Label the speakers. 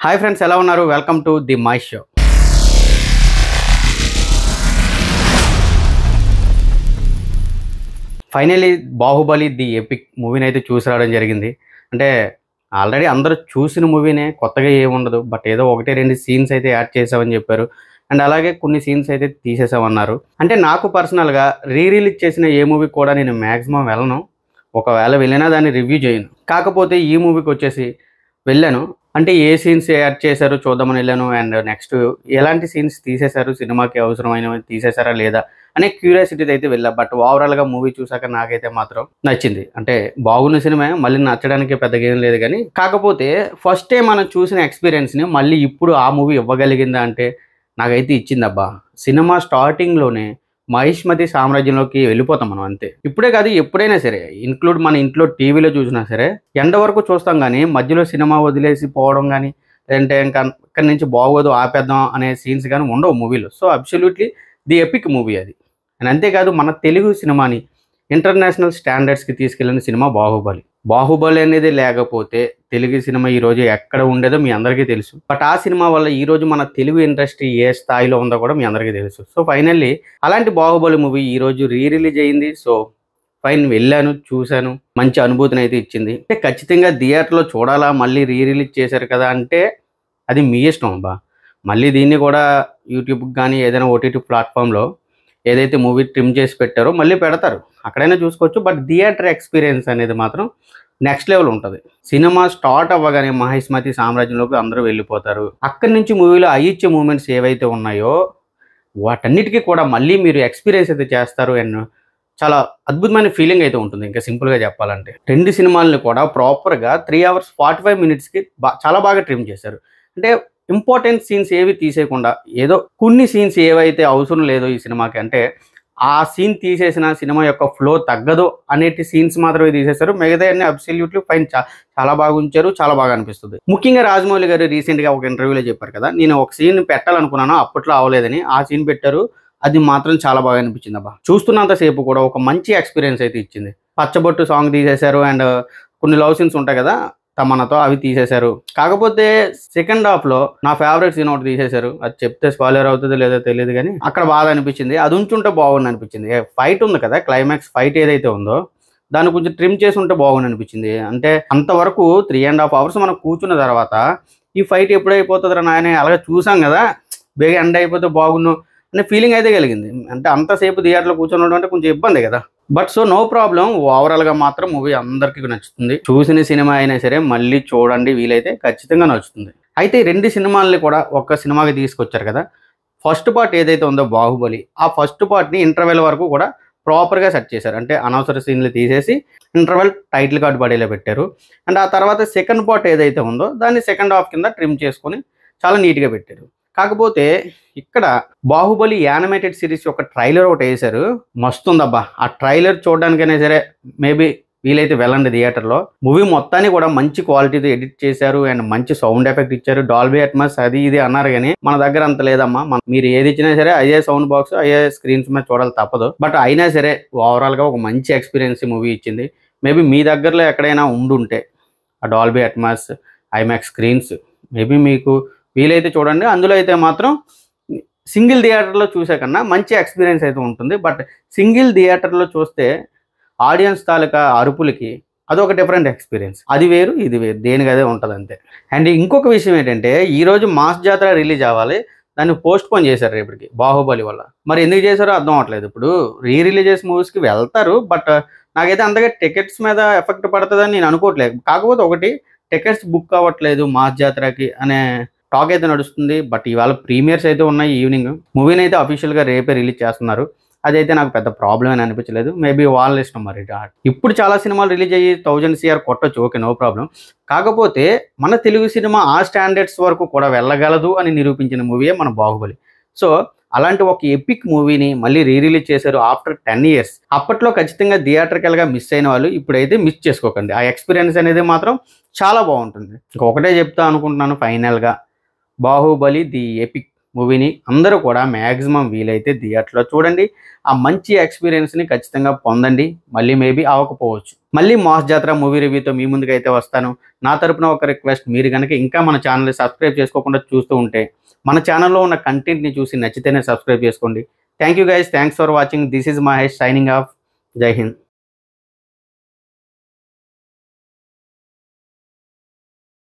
Speaker 1: Hi friends, ఎలా ఉన్నారు? Welcome to the my show. Finally Baahubali the epic మూవీని అయితే చూసి రావడం జరిగింది. అంటే ఆల్రెడీ అందరూ చూసిన మూవీనే, కొత్తగా ఏముండదు. బట్ ఏదో ఒకటి రెండు సీన్స్ అయితే యాడ్ చేసామని చెప్పారు. అండ్ అలాగే కొన్ని సీన్స్ అయితే తీసేసామన్నారు. అంటే నాకు పర్సనల్గా రిలీజ్ చేసిన ఏ మూవీ కూడా నేను మ్యాక్సిమం వెళ్ళను. ఒకవేళ వెళ్ళినా దాన్ని రివ్యూ చేయను. కాకపోతే ఈ మూవీకి వచ్చేసి వెళ్ళాను. అంటే ఏ సీన్స్ యాడ్ చేశారో చూద్దామని వెళ్ళాను. అండ్ నెక్స్ట్ ఎలాంటి సీన్స్ తీసేశారు, సినిమాకి అవసరమైనవి తీసేశారా లేదా అనే క్యూరియాసిటీతో అయితే వెళ్ళా. బట్ ఓవరాల్గా మూవీ చూసాక నాకైతే మాత్రం నచ్చింది. అంటే బాగున్న సినిమా, మళ్ళీ నచ్చడానికి పెద్దగా ఏం లేదు. కానీ కాకపోతే ఫస్ట్ టైం మనం చూసిన ఎక్స్పీరియన్స్ని మళ్ళీ ఇప్పుడు ఆ మూవీ ఇవ్వగలిగిందా అంటే నాకైతే ఇచ్చిందబ్బా. సినిమా స్టార్టింగ్లోనే మహిష్మతి సామ్రాజ్యంలోకి వెళ్ళిపోతాం మనం, అంతే. ఇప్పుడే కాదు, ఎప్పుడైనా సరే, ఇంక్లూడ్ మన ఇంట్లో టీవీలో చూసినా సరే ఎండ వరకు చూస్తాం. కానీ మధ్యలో సినిమా వదిలేసి పోవడం కానీ, లేదంటే ఇంకా ఇక్కడి నుంచి బాగోదు ఆపేద్దాం అనే సీన్స్ కానీ ఉండవు మూవీలో. So absolutely the epic movie అది. అండ్ అంతేకాదు, మన తెలుగు సినిమాని ఇంటర్నేషనల్ స్టాండర్డ్స్కి తీసుకెళ్ళిన సినిమా బాహుబలి. బాహుబలి అనేది లేకపోతే తెలుగు సినిమా ఈరోజు ఎక్కడ ఉండేదో మీ అందరికీ తెలుసు. బట్ ఆ సినిమా వల్ల ఈరోజు మన తెలుగు ఇండస్ట్రీ ఏ స్థాయిలో ఉందో కూడా మీ అందరికీ తెలుసు. సో ఫైనల్లీ అలాంటి బాహుబలి మూవీ ఈరోజు రిలీజ్ అయ్యింది. సో ఫైన్, వెళ్ళాను, చూశాను, మంచి అనుభూతిని అయితే ఇచ్చింది. అంటే ఖచ్చితంగా థియేటర్లో చూడాలా, మళ్ళీ రిలీజ్ చేశారు కదా అంటే అది మీ ఇష్టం అబ్బా. మళ్ళీ దీన్ని కూడా యూట్యూబ్కి కానీ ఏదైనా ఓటీటీ ప్లాట్ఫామ్లో ఏదైతే మూవీ ట్రిమ్ చేసి పెట్టారో మళ్ళీ పెడతారు, అక్కడైనా చూసుకోవచ్చు. బట్ థియేటర్ ఎక్స్పీరియన్స్ అనేది మాత్రం నెక్స్ట్ లెవెల్ ఉంటుంది. సినిమా స్టార్ట్ అవ్వగానే మహిష్మతి సామ్రాజ్యంలోకి అందరూ వెళ్ళిపోతారు. అక్కడి నుంచి మూవీలో ఇచ్చే మూమెంట్స్ ఏవైతే ఉన్నాయో వాటన్నిటికీ కూడా మళ్ళీ మీరు ఎక్స్పీరియన్స్ అయితే చేస్తారు. అండ్ చాలా అద్భుతమైన ఫీలింగ్ అయితే ఉంటుంది. ఇంకా సింపుల్గా చెప్పాలంటే రెండు సినిమాలను కూడా ప్రాపర్గా 3 hours 45 minutesకి చాలా బాగా ట్రిమ్ చేశారు. అంటే ఇంపార్టెంట్ సీన్స్ ఏవి తీసేయకుండా, ఏదో కొన్ని సీన్స్ ఏవైతే అవసరం లేదో ఈ సినిమాకి, అంటే ఆ సీన్ తీసేసిన సినిమా యొక్క ఫ్లో తగ్గదు అనేటి సీన్స్ మాత్రమే తీసేశారు. మిగతా అన్ని అబ్సల్యూట్లీ ఫైన్, చాలా బాగా ఉంచారు, చాలా బాగా అనిపిస్తుంది. ముఖ్యంగా రాజమౌళి గారు రీసెంట్గా ఒక ఇంటర్వ్యూలో చెప్పారు కదా, నేను ఒక సీన్ పెట్టాలనుకున్నాను, అప్పట్లో అవ్వలేదని. ఆ సీన్ పెట్టారు, అది మాత్రం చాలా బాగా అనిపించింది అబ్బా. చూస్తున్నంతసేపు కూడా ఒక మంచి ఎక్స్పీరియన్స్ అయితే ఇచ్చింది. పచ్చబొట్టు సాంగ్ తీసేశారు. అండ్ కొన్ని లవ్ సీన్స్ ఉంటాయి కదా తమన్నతో, అవి తీసేశారు. కాకపోతే సెకండ్ హాఫ్లో నా ఫేవరెట్ సీన్ ఒకటి తీసేశారు. అది చెప్తే స్పాయిలర్ అవుతుందో లేదో తెలియదు, కానీ అక్కడ బాగా అనిపించింది. అది ఉంచుంటే బాగుంది అనిపించింది. ఫైట్ ఉంది కదా, క్లైమాక్స్ ఫైట్ ఏదైతే ఉందో దాన్ని కొంచెం ట్రిమ్ చేసి ఉంటే బాగుంది అనిపించింది. అంటే అంతవరకు 3.5 hours మనం కూర్చున్న తర్వాత ఈ ఫైట్ ఎప్పుడైపోతుందిరా నాయన, అలాగే చూసాం కదా, బేగా ఎండ్ అయిపోతే బాగుండు అనే ఫీలింగ్ అయితే కలిగింది. అంటే అంతసేపు థియేటర్లో కూర్చొని అంటే కొంచెం ఇబ్బంది కదా. బట్ సో నో ప్రాబ్లం, ఓవరాల్గా మాత్రం మూవీ అందరికీ నచ్చుతుంది. చూసిన సినిమా అయినా సరే మళ్ళీ చూడండి, వీలైతే ఖచ్చితంగా నచ్చుతుంది. అయితే ఈ రెండు సినిమాలని కూడా ఒక్క సినిమాకి తీసుకొచ్చారు కదా. ఫస్ట్ పార్ట్ ఏదైతే ఉందో బాహుబలి, ఆ ఫస్ట్ పార్ట్ని ఇంటర్వెల్ వరకు కూడా ప్రాపర్గా సెట్ చేశారు. అంటే అనవసర సీన్లు తీసేసి ఇంటర్వెల్ టైటిల్ కార్డు పడేలా పెట్టారు. అండ్ ఆ తర్వాత సెకండ్ పార్ట్ ఏదైతే ఉందో దాన్ని సెకండ్ హాఫ్ కింద ట్రిమ్ చేసుకొని చాలా నీట్గా పెట్టారు. కాకపోతే ఇక్కడ బాహుబలి యానిమేటెడ్ సిరీస్ యొక్క ట్రైలర్ ఒకటి వేశారు, మస్తు ఉందబ్బా. ఆ ట్రైలర్ చూడడానికైనా సరే మేబీ వీలైతే వెళ్ళండి థియేటర్లో. మూవీ మొత్తాన్ని కూడా మంచి క్వాలిటీతో ఎడిట్ చేశారు. అండ్ మంచి సౌండ్ ఎఫెక్ట్ ఇచ్చారు, డాల్బీ అట్మాస్ అది ఇది అన్నారు. కానీ మన దగ్గర అంత లేదమ్మా. మీరు ఏది ఇచ్చినా సరే అయ్యే సౌండ్ బాక్స్, అయ్యే స్క్రీన్స్ మీద చూడాలి, తప్పదు. బట్ అయినా సరే ఓవరాల్గా ఒక మంచి ఎక్స్పీరియన్స్ మూవీ ఇచ్చింది. మేబీ మీ దగ్గరలో ఎక్కడైనా ఉండుంటే ఆ Dolby Atmos, IMAX screens maybe మీకు వీలైతే చూడండి. అందులో అయితే మాత్రం సింగిల్ థియేటర్లో చూసే కన్నా మంచి ఎక్స్పీరియన్స్ అయితే ఉంటుంది. బట్ సింగిల్ థియేటర్లో చూస్తే ఆడియన్స్ తాలూకా అరుపులకి అదొక డిఫరెంట్ ఎక్స్పీరియన్స్. అది వేరు, ఇది వేరు, దేనికి అదే ఉంటుంది అంతే. అండ్ ఇంకొక విషయం ఏంటంటే ఈరోజు మాస్ జాతర రిలీజ్ అవ్వాలి, దాన్ని పోస్ట్ పోన్ చేశారు రేపటికి బాహుబలి వల్ల. మరి ఎందుకు చేశారో అర్థం అవ్వట్లేదు. ఇప్పుడు రిలీజెస్ మూవీస్కి వెళ్తారు, బట్ నాకైతే అంతగా టికెట్స్ మీద ఎఫెక్ట్ పడుతుందని నేను అనుకోవట్లేదు. కాకపోతే ఒకటి, టికెట్స్ బుక్ అవ్వట్లేదు మాస్ జాతరకి అనే టాక్ అయితే నడుస్తుంది. బట్ ఇవాళ ప్రీమియర్స్ అయితే ఉన్నాయి ఈవినింగ్. మూవీని అయితే అఫీషియల్గా రేపే రిలీజ్ చేస్తున్నారు. అదైతే నాకు పెద్ద ప్రాబ్లం అని అనిపించలేదు. మేబీ వాళ్ళ ఇష్టం మరి. ఇప్పుడు చాలా సినిమాలు రిలీజ్ అయ్యి 1000 CR కొట్టచ్చు, ఓకే, నో ప్రాబ్లం. కాకపోతే మన తెలుగు సినిమా ఆ స్టాండర్డ్స్ వరకు కూడా వెళ్ళగలదు అని నిరూపించిన మూవీయే మన బాహుబలి. సో అలాంటి ఒక ఎపిక్ మూవీని మళ్ళీ రిలీజ్ చేశారు ఆఫ్టర్ 10 years. అప్పట్లో ఖచ్చితంగా థియేటర్కల్గా మిస్ అయిన వాళ్ళు ఇప్పుడైతే మిస్ చేసుకోకండి. ఆ ఎక్స్పీరియన్స్ అనేది మాత్రం చాలా బాగుంటుంది. ఇంకొకటే చెప్తా అనుకుంటున్నాను ఫైనల్గా, బాహుబలి ది ఎపిక్ మూవీని అందరూ కూడా మ్యాక్సిమం వీలైతే థియేటర్లో చూడండి. ఆ మంచి ఎక్స్పీరియన్స్ని ఖచ్చితంగా పొందండి. మళ్ళీ మేబీ అవ్వకపోవచ్చు. మళ్ళీ మాస్ జాతర మూవీ రివ్యూతో మీ ముందుకైతే వస్తాను. నా తరపున ఒక రిక్వెస్ట్, మీరు కనుక ఇంకా మన ఛానల్ని సబ్స్క్రైబ్ చేసుకోకుండా చూస్తూ ఉంటే మన ఛానల్లో ఉన్న కంటెంట్ని చూసి నచ్చితేనే సబ్స్క్రైబ్ చేసుకోండి. Thank you guys, thanks for watching. This is Mahesh signing off. జై హింద్.